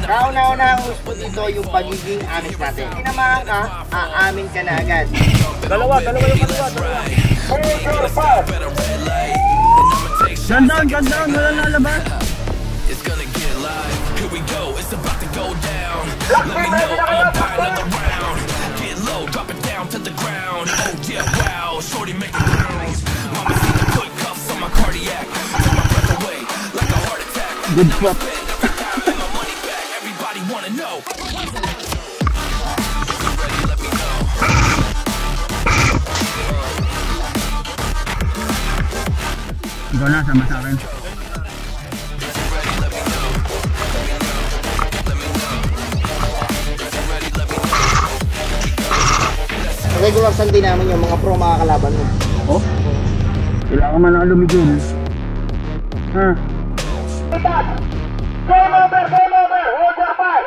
Kauna-una ang gusto dito yung pagiging honest natin. Tinamaan ka, aamin ka na agad. Dalawa yung kaliwa. Gandaan, wala lalabas. Let me know, I'll buy another round. Get low, drop it down to the ground. Oh yeah, wow, shorty make it bounce. Mama see the put cuffs on my cardiac. Take my breath away like a heart attack. Good fuck. My money back, everybody wanna know. Let me know. Ikaw na, sama sa akin. Regular Sunday namin yung mga pro mga kalaban mo. Oh? Kailangan man ang lumigil. Ha? Game over, hold your fight.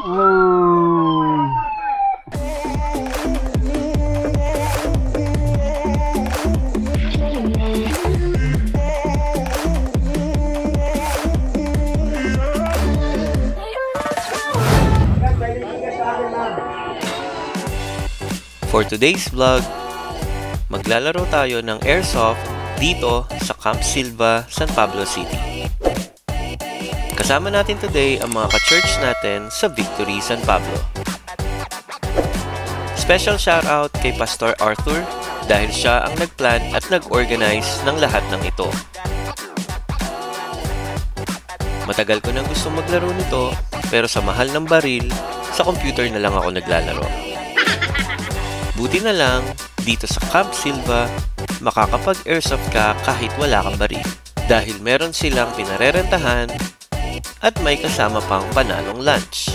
Oh. For today's vlog, maglalaro tayo ng airsoft dito sa Camp Silva, San Pablo City. Kasama natin today ang mga ka-church natin sa Victory, San Pablo. Special shoutout kay Pastor Arthur dahil siya ang nagplan at nag-organize ng lahat ng ito. Matagal ko nang gusto maglaro nito pero sa mahal ng baril, sa computer na lang ako naglalaro. Buti na lang, dito sa Camp Silva, makakapag-airsoft ka kahit wala kang baril. Dahil meron silang pinarerentahan at may kasama pang panalong lunch.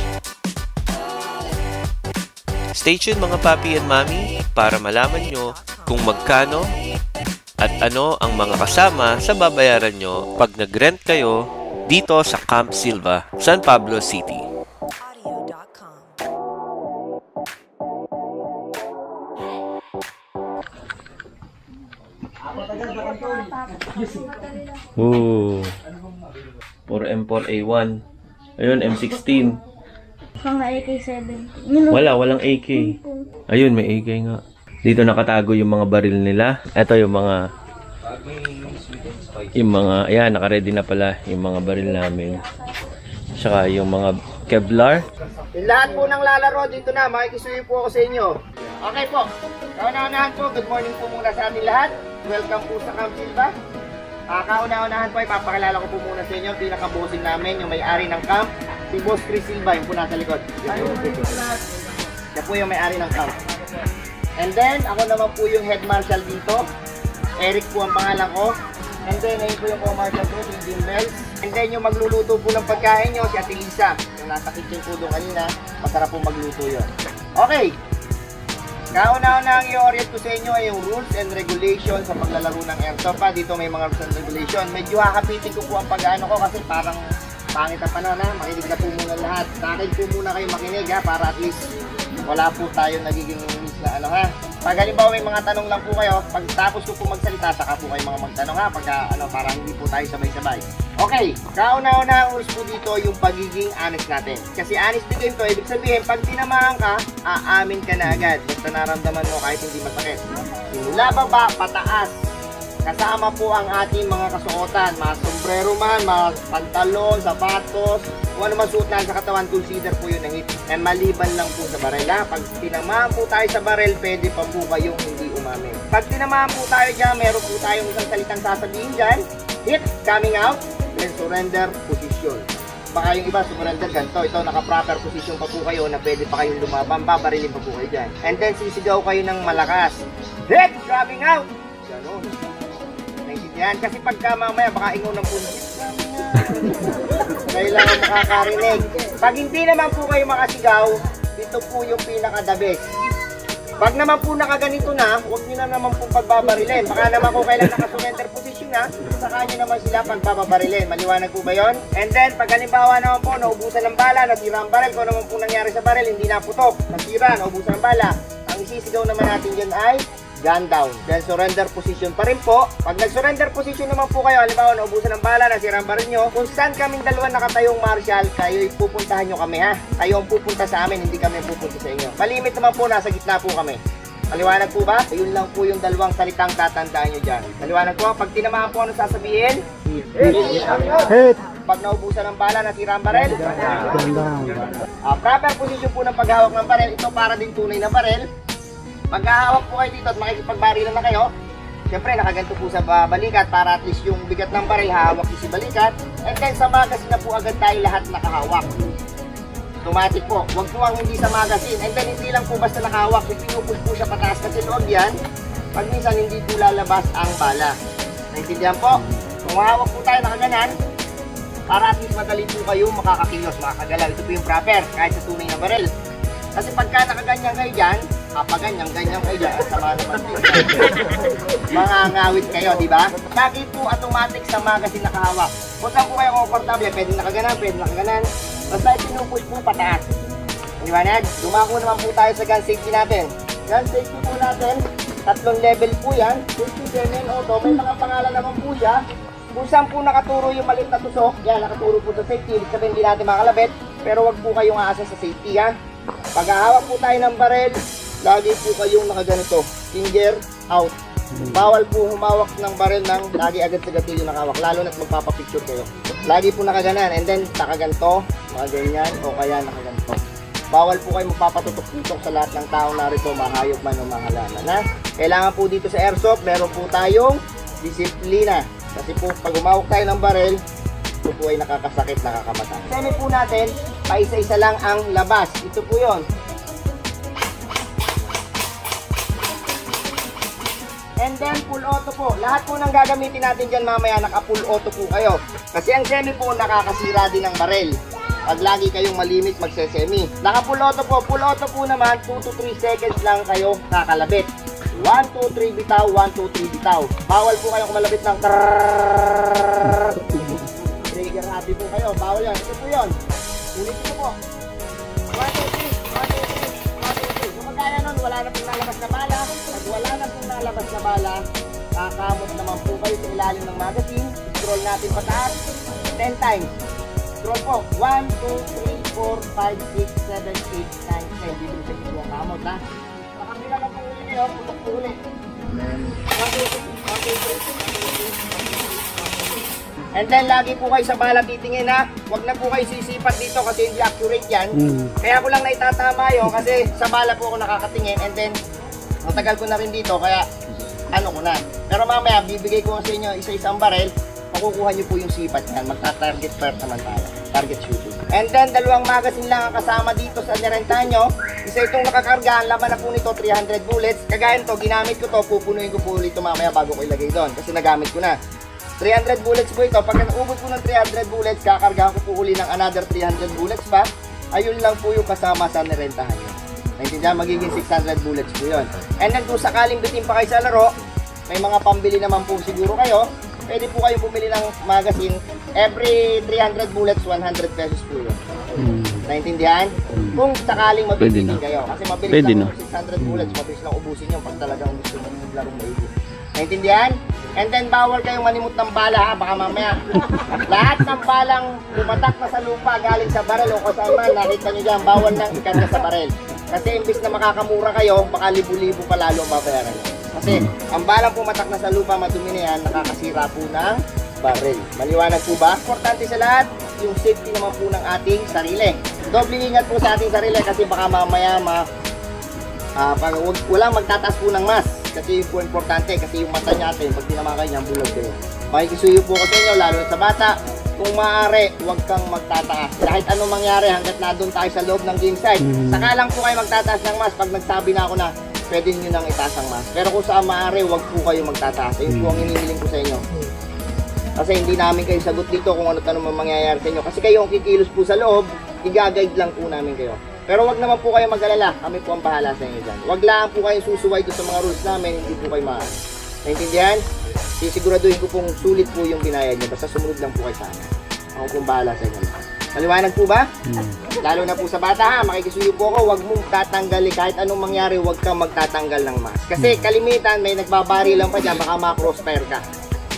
Stay tuned mga papi and mami para malaman nyo kung magkano at ano ang mga kasama sa babayaran nyo pag nag-rent kayo dito sa Camp Silva, San Pablo City. Oh. 4M4A1. Ayun, M16. Pang AK-7. Walang AK. Ayun, may AK nga. Dito nakatago yung mga baril nila. Ito yung mga ayan, naka-ready na pala yung mga baril namin. Tsaka yung mga Kevlar. Yung lahat po ng lalaro dito na, makikisuyo po ako sa inyo. Okay po, kauna-unahan po, good morning po muna sa amin lahat. Welcome po sa Camp Silva. Kauna-unahan po, ipapakilala ko po muna sa inyo, pinaka-bossing namin, yung may-ari ng camp, si Boss Chris Silva, yung po nasa likod. Siya po yung may-ari ng camp. And then, ako naman po yung head marshal dito. Eric po ang pangalan ko. And then, ayun po yung co-marshal ko, si Jim Bells. And then, yung magluluto po ng pagkain nyo, si Ate Lisa. Yung nasa kitchen po doon kanina, masarap po magluto yun. Okay. Kauna-una ang i-orient ko sa inyo ay yung rules and regulations sa paglalaro ng airsoft. Dito may mga rules and regulation. Medyo hakapitin ko po ang pag-ano ko kasi parang pangit ang panahon ha. Makinig na po muna lahat. Sa akin po muna kayo makinig ha, para at least wala po tayo nagiging miss na ano ha. Pag halimbawa may mga tanong lang po kayo, pag tapos ko po magsalita, saka po kayo mga magtanong ha, pagka ano, para hindi po tayo sabay-sabay. Okay, kauna-una ang rules po dito yung pagiging honest natin. Kasi honest dito, ibig sabihin, pag tinamaan ka, aamin ka na agad. Basta naramdaman mo kahit hindi masakit. Simula baba, pataas. Kasama po ang ating mga kasuotan, mga sombrero man, mga pantalon, sapatos, kung ano man suot na sa katawan, consider po yun ang hit. And maliban lang po sa barel ha. Pag tinamaan po tayo sa barel, pwede pa po kayong hindi umamin. Pag tinamaan po tayo dyan, meron po tayong isang salitang sasabihin dyan. Hit, coming out, then surrender position. Baka yung iba, surrender ganito. Ito, naka-proper position pa po kayo na pwede pa kayong lumaban, babarilin pa po kayo dyan. And then, sisigaw kayo ng malakas. Hit, coming out! Ganun. Yan, kasi pagka mamaya baka ingaw ng punit. Kailangan makakarinig. Pag hindi naman po kayo makasigaw, ito po yung pinaka-the best. Pag naman po nakaganito na, huwag nyo na naman po pagbabarilin. Baka naman po kailan naka-surrender position na, saka nyo naman sila pagbabarilin. Maliwanag po ba yun? And then, pag halimbawa naman po, naubusan ng bala, nasira ang baril, kung naman po nangyari sa baril, hindi naputok, nasira, naubusan ng bala. Ang isisigaw naman natin dyan ay gun down. Then surrender position pa rin po. Pag nag-surrender position naman po kayo, halimbawa naubusan ng bala, nasira ang baril nyo, kung saan kaming dalawa nakatayong marshal, kayo pupuntahan nyo kami ha. Kayo ang pupunta sa amin, hindi kami pupunta sa inyo. Palimit naman po, nasa gitna po kami. Maliwanag po ba? Yun lang po yung dalawang salitang tatandaan nyo dyan. Maliwanag po, pag tinamaan po ano sasabihin? Hit! Pag naubusan ng bala, nasira ang baril? Gun down. Proper position po ng paghawak ng baril, ito para din tunay na baril. Pagkahawak po kayo dito at makikipagbarilan na kayo, syempre nakaganto po sa balikat para at least yung bigat ng baril hawak yung si balikat. And then sa magazine na po agad tayo lahat nakahawak. Automatic po, huwag po ang hindi sa magazine. And then hindi lang po basta nakahawak, pinupush po siya pataas kasi loob yan. Pag minsan hindi po lalabas ang bala. Naintindihan po? Kung hawak po tayo nakaganan, para at least madali po kayo makakakilos, makakagalaw. Ito po yung proper, kahit sa tunay na baril. Kasi pagka nakaganyan kayo dyan, ganyan kayo dyan, at sama naman po mga ngawit kayo, di ba? Lagi po automatic sa magazine nakahawak. Kung saan po kayo komportable, pwede nakaganan, basta pinupush po pataas. Di ba, Ned? Dumako naman po tayo sa gun safety natin. Gun safety po natin, 3 level po yan, safety, semi, auto, may mga pangalan naman po siya. Kung saan po nakaturo yung maliit na tusok, yan, nakaturo po sa safety, ibig sabihin hindi natin makalabit, pero wag po kayong aasa sa safety, ha? Pag hawak po tayo ng baril, lagi po kayong nakaganito, finger out. Bawal po humawak ng baril ng lagi agad sa gatilyo nakawak, lalo na't magpapapicture kayo. Lagi po nakaganan, and then nakaganto, mga ganyan, o kaya nakaganto. Bawal po kayo magpapatutok-tutok sa lahat ng tao narito, mahayop man o mahalaman, ha? Kailangan po dito sa airsoft, meron po tayong disiplina. Kasi po, pag umawak tayo ng baril, ito po ay nakakasakit, nakakamatay. Semi po natin, paisa-isa lang ang labas. Ito po yun. And then, full auto po. Lahat po ng gagamitin natin dyan mamaya, naka-full auto po kayo. Kasi ang semi po, nakakasira din ng baril. Pag lagi kayong malimit, magse-semi. Naka-full auto po. Full auto po naman, 2 to 3 seconds lang kayo kakalabit. 1, 2, 3 bitaw, 1, 2, 3 bitaw. Bawal po kayong kumalabit ng trigger happy po kayo. Bawal yan. Ito po yun. Ulit ito po. 1, 2, 3, 1, 2, 3, 1, 2, 3. Kung magkaya nun, wala na pong nalabas na bala. Pag wala na pong nalabas na bala, kakamot naman po kayo sa ilalim ng magazine. Scroll natin pataas. 10 times. Scroll po. 1, 2, 3, 4, 5, 6, 7, 8, 9, 10. Bibilisan po ang kamot, ha? Pakabila lang po ulit nyo. Putok po ulit. 1, 2, 3, 1, 2, 3. And then, lagi po kayo sa bala titingin, ha? Huwag na po kayo sisipat dito kasi hindi accurate yan. Kaya ko lang naitatama yun kasi sa bala po ako nakakatingin. And then, matagal ko na rin dito kaya ano ko na. Pero mamaya, bibigay ko sa inyo isa-isang baril. Makukuha nyo po yung sipat yan. Magta-target first naman tayo. Target shooting. And then, 2 magazine lang ang kasama dito sa nirentahan nyo. Isa itong nakakarga. Ang laman na po nito, 300 bullets. Kagaya nito, ginamit ko to. Pupunuin ko po ulit ito mamaya bago ko ilagay doon. Kasi nagamit ko na. 300 bullets po ito. Pag naubos po ng 300 bullets, kakargahan ko po uli ng another 300 bullets pa. Ayun lang po yung kasama sa nirentahan nyo. Naintindihan, magiging 600 bullets po yun. And then, kung sakaling bitin pa kayo sa laro, may mga pambili naman po siguro kayo. Pwede po kayong bumili ng magazine. Every 300 bullets, 100 pesos po yun. Naintindihan? Kung sakaling mabibitin kayo. Kasi mabilis lang 600 bullets, mabilis lang ubusin yun pag talagang gusto nyo maglarong maigi. Naintindihan? And then, bawal kayong manimot ng bala, ha? Baka mamaya. Lahat ng balang pumatak na sa lupa galing sa baril o kung saan man, nakita nyo dyan, bawal nang ikarga sa baril. Kasi imbis na makakamura kayo, baka libu-libo pa lalo ang babayaran nyo. Kasi ang balang pumatak na sa lupa, madumi na yan, nakakasira po ng baril. Maliwanag po ba? Importante sa lahat, yung safety naman po ng ating sarili. Doble ingat po sa ating sarili kasi baka mamaya walang magtataas po ng mask. Kasi yun po importante kasi yung mata natin, pag tinamakan niya, bulag kayo. Makikisuyo po ko sa inyo, lalo na sa bata. Kung maaari, huwag kang magtataas. Kahit anong mangyari hanggat na doon tayo sa loob ng game site. Saka lang po kayo magtataas ng mask pag nagsabi na ako na pwede nyo nang itaas ang mask. Pero kung saan maaari, huwag po kayo magtataas. Yun po ang hinihiling ko sa inyo. Kasi hindi namin kayo sagot dito kung ano't ano mangyayari sa inyo. Kasi kayo ang kikilos po sa loob, i-guide lang po namin kayo. Pero wag naman po kayo mag-alala, kami po ang bahala sa inyo dyan. Wag lang po kayong susuway doon sa mga rules namin, hindi po kayo maaari. Naintindihan? Sisiguraduhin ko pong sulit po yung binayad niyo, basta sumunod lang po kayo sa amin. Ako pong bahala sa inyo. Maliwanag po ba? Lalo na po sa bata ha, makikisuyo po ako, huwag mong tatanggalin kahit anong mangyari, huwag kang magtatanggal ng mask. Kasi kalimitan, may nagbabari lang pa dyan, baka ma-crossfire ka.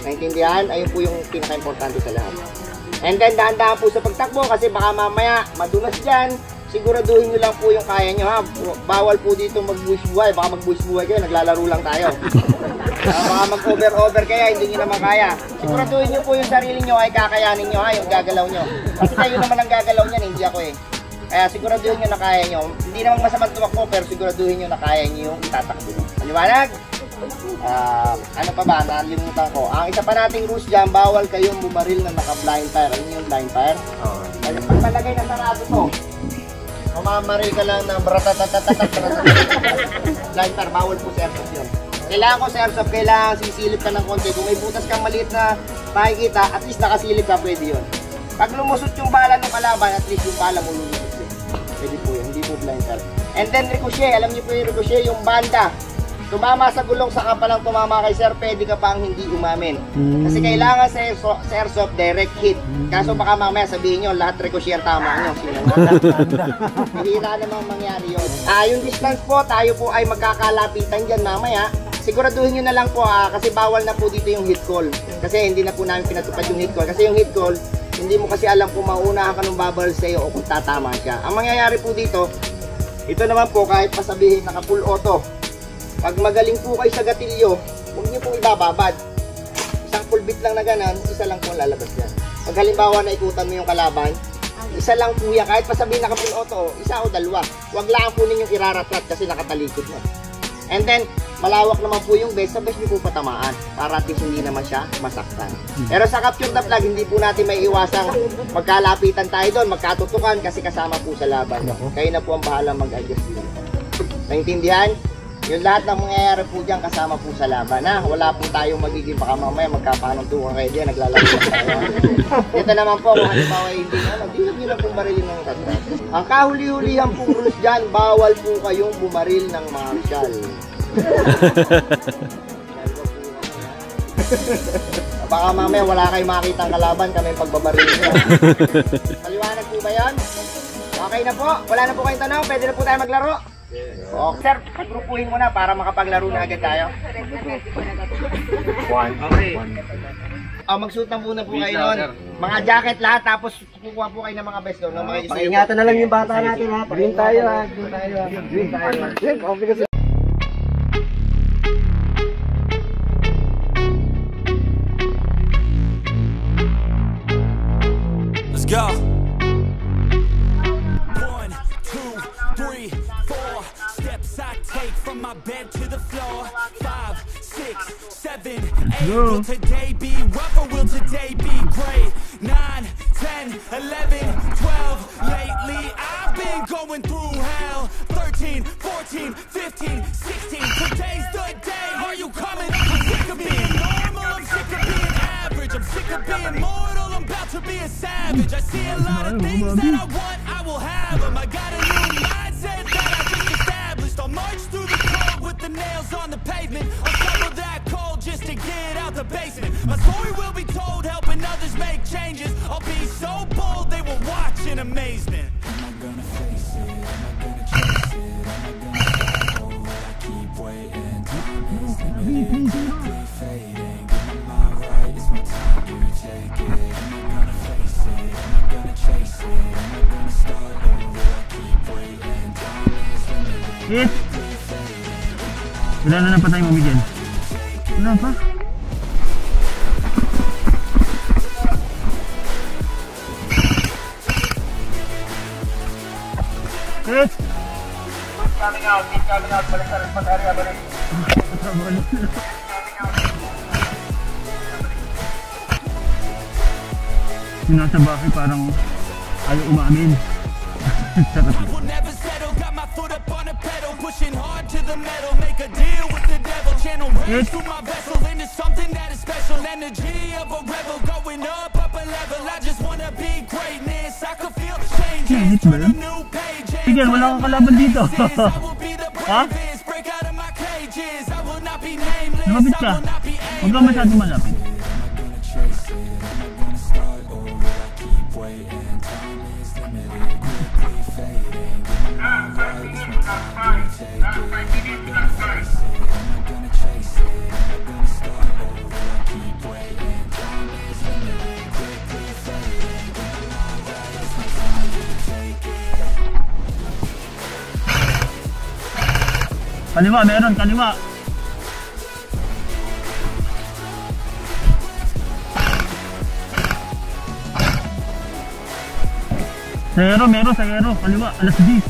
Naintindihan? Ayun po yung pinaka-importante sa lahat. And then, dahan-dahan po sa pagtakbo kasi baka mamaya madulas dyan. Siguraduhin nyo lang po yung kaya nyo ha. Bawal po dito mag-buwis buhay. Baka mag-buwis buhay kayo, naglalaro lang tayo. Baka mag-over kaya, hindi nyo naman kaya. Siguraduhin nyo po yung sarili nyo ay kakayanin nyo ha, yung gagalaw nyo. Kasi kayo naman ang gagalaw nyan, hindi ako eh. Kaya siguraduhin nyo na kaya nyo. Hindi naman masamang tumakbo, pero siguraduhin nyo na kaya nyo yung itatakbo nyo. Maliwanag? Ano pa ba? Nalimutan ko. Ang isa pa nating rules dyan, bawal kayong bumaril na naka-blind fire. Ano yung blind fire? Pag malagay na sarado to, mamamari ka lang ng bratatatatat. Blind fire, bawal po sa airsoft yun. Kailangan ko sa airsoft, kailangan sisilip ka ng konti. Kung may butas kang maliit na makikita, at least nakasilip ka, pwede yun. Pag lumusot yung bala ng kalaban, at least yung bala mo lumusot din. Pwede po yun, hindi po blind fire. And then ricochet, alam niyo po yung ricochet, yung banda. Tumama sa gulong, saka palang tumama kay sir, pwede ka pang hindi umamin. Kasi kailangan sa airsoft, direct hit. Kaso baka mamaya sabihin nyo, lahat ricochet ang tama nyo. Hihira namang mangyari yun. Yung distance po, tayo po ay magkakalapitan dyan mamaya. Siguraduhin nyo na lang po kasi bawal na po dito yung hit call. Kasi hindi na po namin pinatupad yung hit call. Kasi yung hit call, hindi mo kasi alam kung maunahan ka ng babal sa'yo o kung tatama siya. Ang mangyayari po dito, ito naman po kahit pasabihin naka full auto. Pag magaling po kayo sa gatilyo, huwag niyo pong ibababad. Isang full bit lang na ganan, isa lang po lalabas yan. Pag halimbawa na ikutan mo yung kalaban, isa lang po yan. Kahit pasabihin naka full auto, isa o dalawa. Huwag lang po ninyong iraratrat kasi nakatalikod na. And then, malawak naman po yung base, sa base niyo po patamaan para at least hindi naman siya masaktan. Pero sa capture the flag, hindi po natin may iwasang magkalapitan tayo doon, magkatutukan kasi kasama po sa laban. Kayo na po ang bahala mag-adjust dito. Naintindihan? Yung lahat ng mangyayari po dyan kasama po sa laban ha. Wala po tayong magiging baka mamaya magkapanong-tukan kayo dyan, naglalaro tayo. Ito naman po, kung halimbawa hindi nyo lang pong barilin ng katrat. Ang kahuli-hulihan pong rules dyan, bawal po kayong bumaril ng martial. Baka mamaya wala kayong makita ang kalaban, kami pagbabaril nyo. Paliwanag po ba yan? Okay na po, wala na po kayong tanong, pwede na po tayo maglaro. Okay, sir, grupuhin mo na para makapaglaro na agad tayo. Okay. Magsuot na muna po kayo nun. Mga jacket lahat, tapos kukuha po kayo ng mga best doon. Ingatan na lang yung bata natin ha. Green tayo ha. Green tayo. Let's go. 1, 2, 3, 4 steps I take from my bed to the floor. 5, 6, 7, 8. Will today be rough or will today be great? 9, 10, 11, 12. Lately I've been going through hell. 13, 14, 15, 16. Today's the day. Are you coming? I'm sick of being normal. I'm sick of being average. I'm sick of being mortal. I'm about to be a savage. I see a lot of things that I want. I will have them. I got a new mindset that I just established. I'll march through the cold with the nails on the pavement. I'll shovel that coal just to get out the basement. My story will be told, helping others make changes. I'll be so bold they will watch in amazement. Am I gonna face it? Am I gonna chase it? Am I gonna follow what I keep waiting? Time is limited, quickly fading. Give me my right, it's my time to take it. Am I gonna face it? Am I gonna chase it? Am I gonna start over? I keep waiting. Time is limited. Wala na pa tayo mamigyan. Wala pa? Yes! Coming out, balik sa area, balik. Yung nasa bahay parang ayaw umamin. I will never settle, got my foot up on the pedal, pushing hard to the metal, make a deal with the devil, channel raise through my vessel into something that is special, energy of a rebel, going up a level, I just wanna be greatness, I could feel changes, turn a new page, Sige, wala kang kalaban dito. I will be the bravest, break out of my cages, I will not be nameless, Lumapit I ka. will not be Huwag kang masyadong malapit. Am I gonna chase it? Am I gonna start over? I keep waiting. Time Kaliwa, meron, kaliwa. Sayero, meron, sayero, kaliwa, alas 10.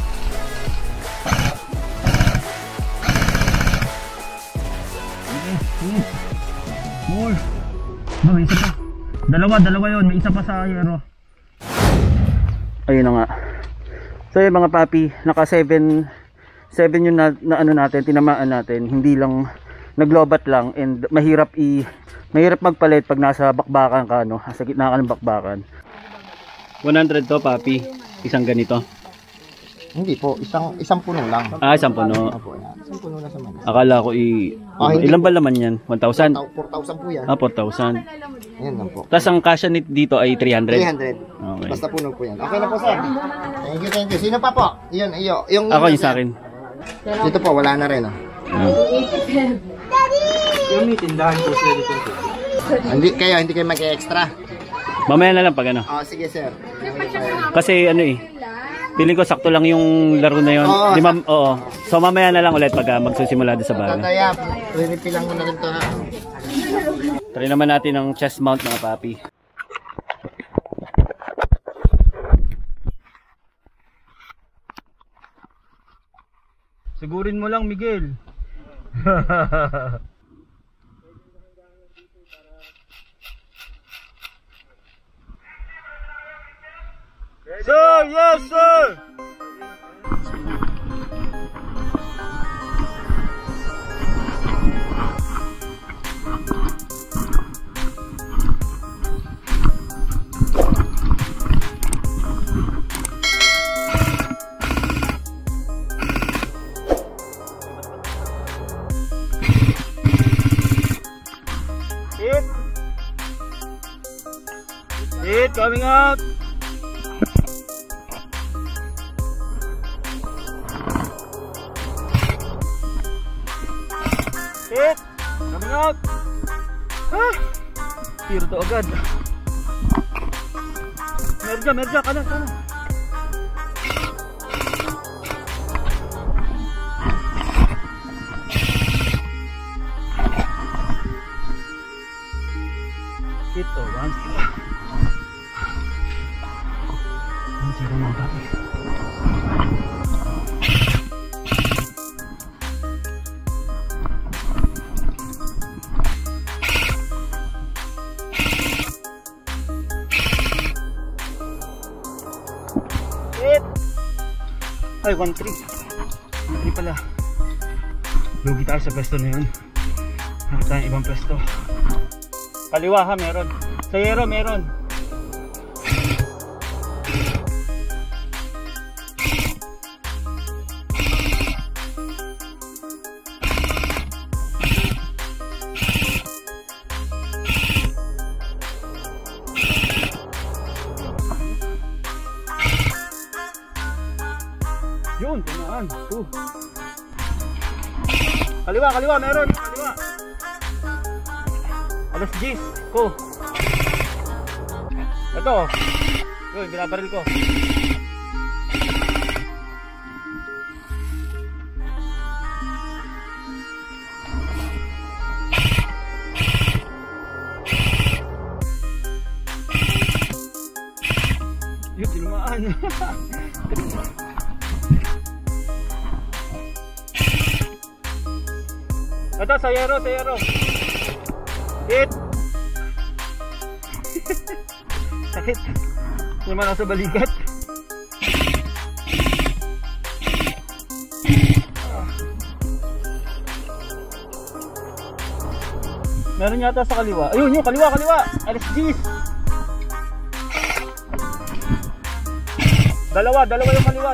More. Ba, may isa pa. Dalawa yun, may isa pa sa sayero. Ayun na nga. So yun mga papi, naka 7 yung na ano natin, tinamaan natin. Hindi lang naglobat lang, and mahirap magpalit pag nasa bakbakan ka, no? Sa gitna ka ng bakbakan. 100 to papi, isang ganito. Hindi po, isang puno lang. Ah, isang puno. Opo, yan. Isang puno na sa man. Akala ko ilan ba laman yan? 1,000? 4,000 po yan. Ah, 4,000. Ayan lang po. Tapos ang kasya dito ay 300. 300. Okay. Basta puno po yan. Okay na po, sir. Thank you. Sino pa po? Yun, yung Ako yung sa akin. dito po, wala na rin. Oh. Yung may tindahan po sila dito. Hindi kayo mag-extra. Mamaya na lang pag ano. Oh, sige, sir. Kasi ano feeling ko sakto lang yung laro na yun. Oo, Di ma'am, oo. So mamaya na lang ulit pag magsusimula doon sa bahay. Tataya, refill lang muna rin to ha. Try naman natin ang chest mount mga papi. Sigurin mo lang, Miguel. Sir, yes sir. Hit coming out. Hit coming out. Ah, tiro to agad. Merja, kanan. Hit to once. Zero mga papi. Hit! Ay, 1-3. 1-3 pala. Lugi tayo sa pwesto na yun. Hanap tayong ibang pwesto. Kaliwa ha, meron. Sayero, meron. Yun, tunaan. Kaliwa, meron. Kaliwa. Alas 10. Ko. Ito. Yun, binabaril ko. Yun, tinumaan. Ito, sayero. Hit! Sakit. Naman ako sa balikat. Meron yata sa kaliwa. Ayun, yung kaliwa. Alas 10. Dalawa yung kaliwa.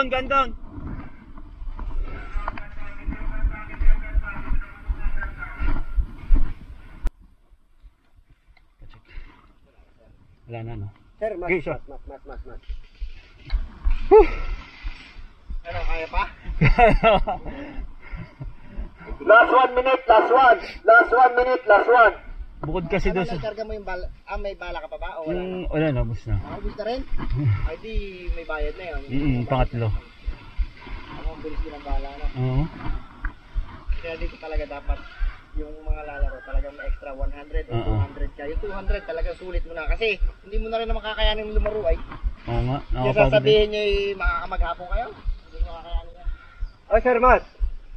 Gandang. Wala na, no? Sir, mas, Okay, sure. mas. Ano, kaya pa? Last 1 minute, last one. Last 1 minute, last one. Bukod kasi doon sa... Nagkarga mo yung bala, may bala ka pa ba o wala na? Wala na, boss na. Nakabus na rin? Ay di, may bayad na yun. Pangatlo. Ako ang bilis din ang bala na. Oo. Kaya dito talaga dapat yung mga lalaro talagang may extra 100 o 200 ka. Yung 200 talagang sulit mo na kasi hindi mo na rin naman kakayanin lumaro ay. Oo nga, Kaya nakapagod. sasabihin niyo makakamaghapon kayo? Hindi mo kakayanin yan. Oh, sir, mas.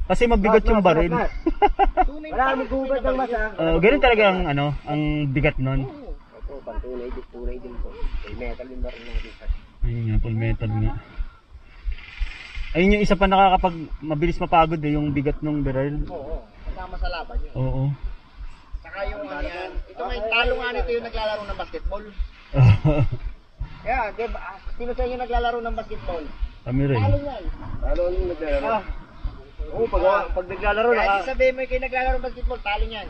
Kasi mabigat yung baril. Tunay Wala kami gubad ng mas, ha? Ganun talaga ang ang bigat nun. Opo, pantunay din po. Metal din ba rin natin, sir? Ayun nga, full metal nga. Ayun yung isa pa nakakapag mabilis mapagod yung bigat ng baril. Oo, kasama sa laban yun. Oo. Saka yung ano yan, ito nga yung talo nga nito yung naglalaro ng basketball. Kaya, diba, sino sa inyo naglalaro ng basketball? Kami rin. Talo yan. Ano yung naglalaro? Oo, pag naglalaro, Kaya sabihin mo kayo naglalaro ng basketball, talo yan.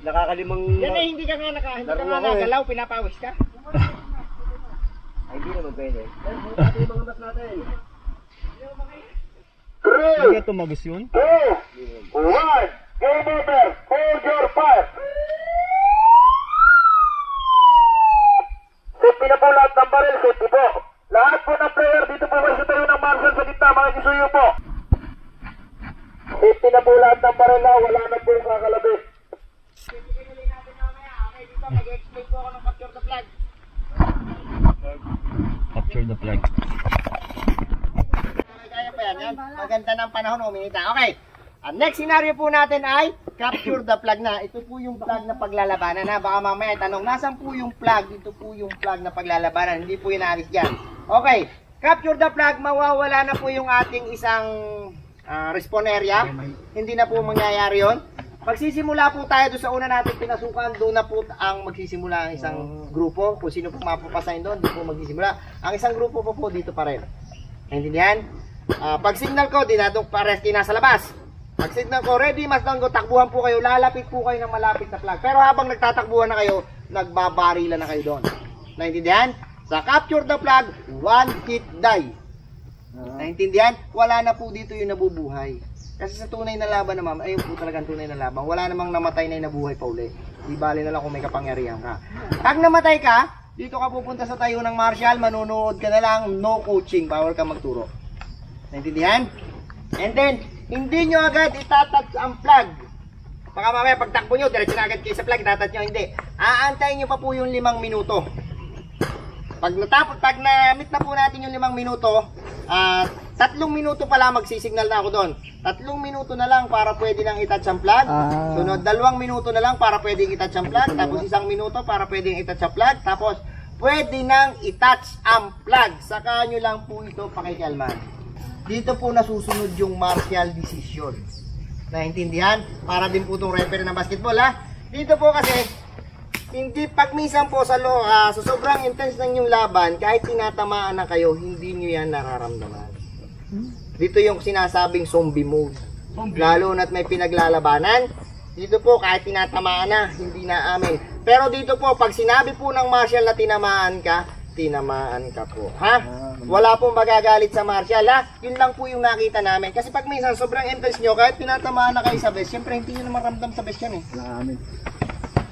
nakakalimang... Yan ay hindi ka nga nagalaw, pinapawis ka. Ay, hindi naman pwede. Ito yung mga mas natin. Hindi tumagos yun? 2, 1, game over, hold your fire. Safety na po lahat ng baril, safety po. Lahat po ng player dito po kayo tayo ng marshal sa gitna, mga kisuyo po. Safety na po lahat ng baril na, wala na po kakalabit. Okay, dito mag-explain po ako ng capture the flag. Capture the flag. Kaya pa yan. Maganda ng panahon, uminita. Okay. Ang next scenario po natin ay capture the flag na. Ito po yung flag na paglalabanan na. Baka mamaya tanong, nasan po yung flag? Ito po yung flag na paglalabanan. Hindi po yung naalis dyan. Okay. Capture the flag, mawawala na po yung ating isang respawn area. Hindi na po mangyayari yun. Magsisimula po tayo doon sa una natin pinasukan. Doon na po ang magsisimula ang isang grupo. Kung sino po mapapasahin doon, doon po magsisimula. Ang isang grupo po dito pa rin. Naintindihan? Pag signal ko, dinadong pares nasa labas. Pag signal ko, ready, mas down go, takbuhan po kayo, lalapit po kayo ng malapit na flag. Pero habang nagtatakbuhan na kayo, nagbabarilan na kayo doon. Naintindihan? Sa capture the flag, one hit die. Naintindihan? Wala na po dito yung nabubuhay. Kasi sa tunay na laban naman, ayun po talagang tunay na laban. Wala namang namatay na yung nabuhay pa uli. Di bali na lang kung may kapangyarihan ka. Pag namatay ka, dito ka pupunta sa tayo ng martial, manonood ka na lang, no coaching, bawal ka magturo. Naintindihan? And then, hindi nyo agad itatouch ang flag. Baka mamaya pagtakbo nyo, diretso na agad kayo sa flag, itatouch nyo, hindi. Aantayin nyo pa po yung 5 minuto. Pag na-meet na po natin yung 5 minuto, 3 minuto pala magsisignal na ako doon. 3 minuto na lang para pwede nang itouch ang flag. Sunod, 2 minuto na lang para pwedeng itouch ang flag. Tapos 1 minuto para pwedeng itouch ang flag. Tapos, pwede nang itouch ang flag. Saka nyo lang po ito pakikialman. Dito po nasusunod yung martial decision. Naintindihan? Para din po itong referee ng basketball, ha? Dito po kasi, hindi pag minsan po sa sobrang intense ng yung laban, kahit tinatamaan na kayo, hindi nyo yan nararamdaman. Dito yung sinasabing zombie mode. Lalo na't may pinaglalabanan, dito po kahit tinatamaan na, hindi na amin. Pero dito po, pag sinabi po ng martial na tinamaan ka po, ha? Wala pong magagalit sa martial, ha? Yun lang po yung nakita namin. Kasi pag minsan sobrang intense nyo, kahit tinatamaan na kayo sa best, syempre hindi nyo naman ramdam sa best yan, eh.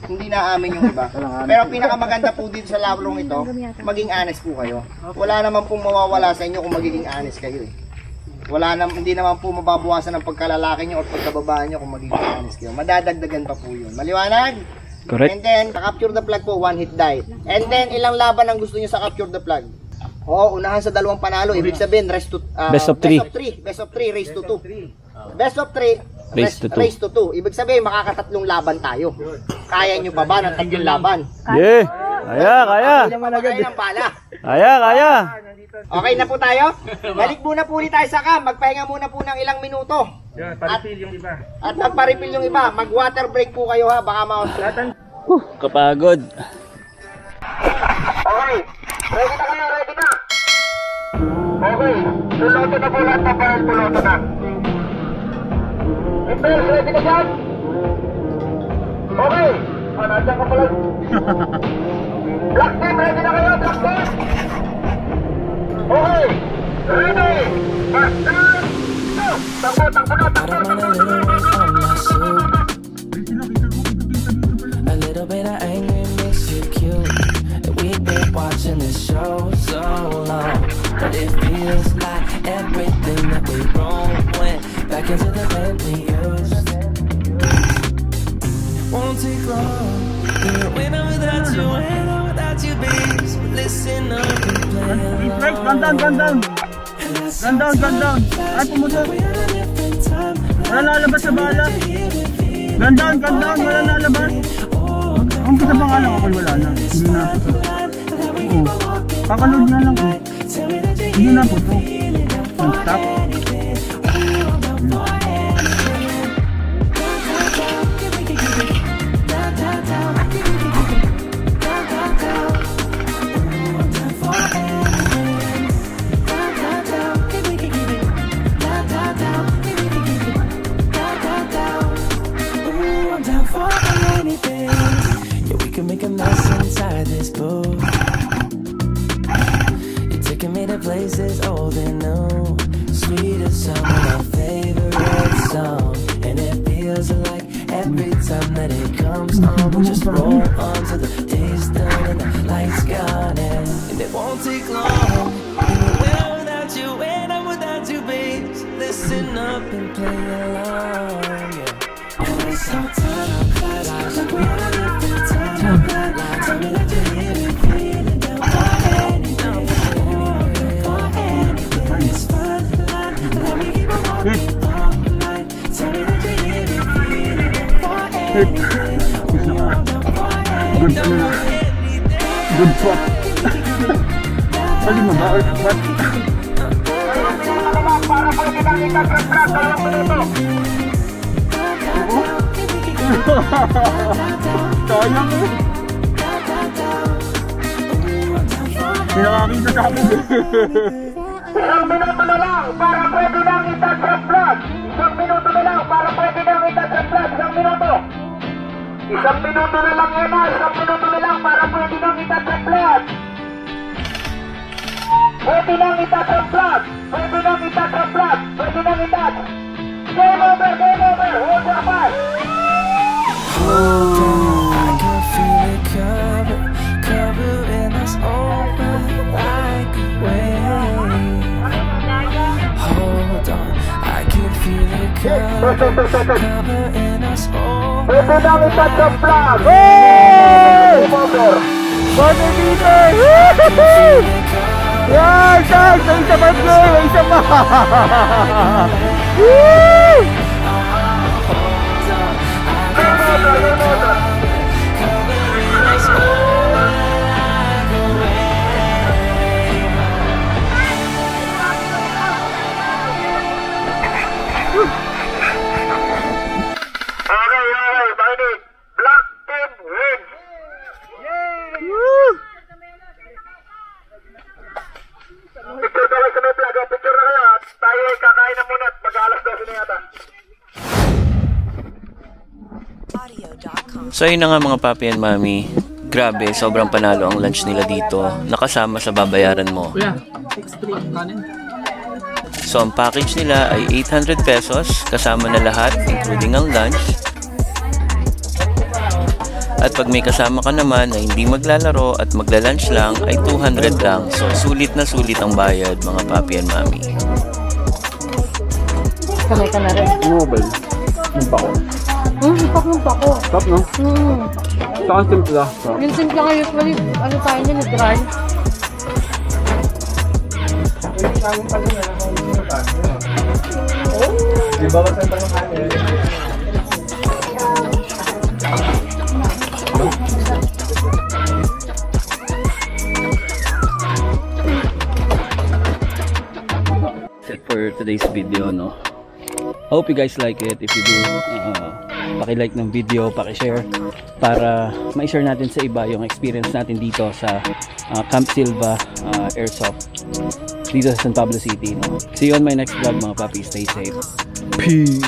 Hindi na amin yung iba. Pero pinakamaganda po dito sa larong ito, maging honest po kayo. Wala naman pong mawawala sa inyo kung magiging honest kayo, eh. Hindi naman po mababawasan ang pagkalalaki nyo o pagkababaan nyo kung magiging honest kayo. Madadagdagan pa po yun. Maliwanag? Correct. And then, sa capture the flag po, 1 hit die. And then, ilang laban ang gusto nyo sa capture the flag? Oo, unahan sa 2 panalo. Ibig sabihin, best of 3, race to 2. Best of 3, race to 2. Ibig sabihin, makakatatlong laban tayo. Kaya nyo pa ba ng 3 laban? Yeah! Kaya! Kaya ng bala. Kaya! Okay na po tayo? Balik muna po ulit tayo sa cam. Magpahinga muna po ng ilang minuto. At magpa-refill yung iba. Mag-water break po kayo, ha. Baka ma-slatan. Kapagod. Okay. Ready na kayo, ready na. Okay. Puloto na po lahat ng baril. Puloto na. Impels, ready na dyan? Okay. Nandiyan ka pala. Black team, ready na kayo, black team? Okay, ready, master, takbo, takbo na, takbo, takbo na. A little bit of anger makes you cute. And we've been watching this show so long, but it feels like everything that we wrong went back into the bed we used. Won't take long. When I'm without you, when I'm without you, babe. So listen up and play along. Gun down. Ay, pumusok. Wala lalabas sa bala. Gun down, wala lalabas. Ang kita pa nga lang ako, wala na. Hindi na po. Oo. Kakaload na lang po. Hindi na po to. Stop. Make a mess inside this book. You're taking me to places old and new, sweet as some of my favorite song. And it feels like every time that it comes on, we just roll on to the day's done and the lights gone. And it won't take long. When I'm without you, when I'm without you, babe. So listen up and play along. Yeah. And it's so time like we're on a different time. Tell me that you're here and feeling down for anything. For anything, it's fun. Let me keep on walking all night. Tell me that you're here and feeling down for anything. Good shot. Bali mo ba or what? Para pwede nang ikagrag-grag sa minuto. Sayang eh. Pinakakita sa akin eh. Isang minuto na lang para pwede nang itagrag-grag. Isang minuto na lang para pwede nang itagrag-grag. Isang minuto. Isang minuto na lang yan na. Isang minuto na lang para pwede nang itagrag-grag. Pwede nang itagrag-grag. Pwede nang itagrag-grag. Pwede nang itag. Game over, game over. Hold your fire. Hold on, I can feel it covering us over like a wave. Hold on, I can feel it covering us over. Pwede nang itagrag-grag. Hey! Game over. Body beater! Yan! Saan? Sa isa pa bro! Isa pa! Woo! Black team wins. Picture ka lang sa may vlog. Picture na kayo at tayo ay kakain na muna at mag-alas 12 na yata. So yun na nga mga papi and mami. Grabe, sobrang panalo ang lunch nila dito. Nakasama sa babayaran mo. So ang package nila ay 800 pesos. Kasama na lahat, including ang lunch. At pag may kasama ka naman na hindi maglalaro at magla-lunch lang ay 200 lang. So sulit na sulit ang bayad mga papi and mami. Kamay ka na rin. Mobile. Yung pako. Ipak ng pako. Stop no? Saan simpla? Yung simple nga usually, ano tayo niya, dry. Di ba sa tanong kanin? Set for today's video, no? I hope you guys like it. If you do, paki-like ng video, paki-share para ma-share natin sa iba yung experience natin dito sa Camp Silva Airsoft dito sa San Pablo City, no? See you on my next vlog mga papi. Stay safe. Peace!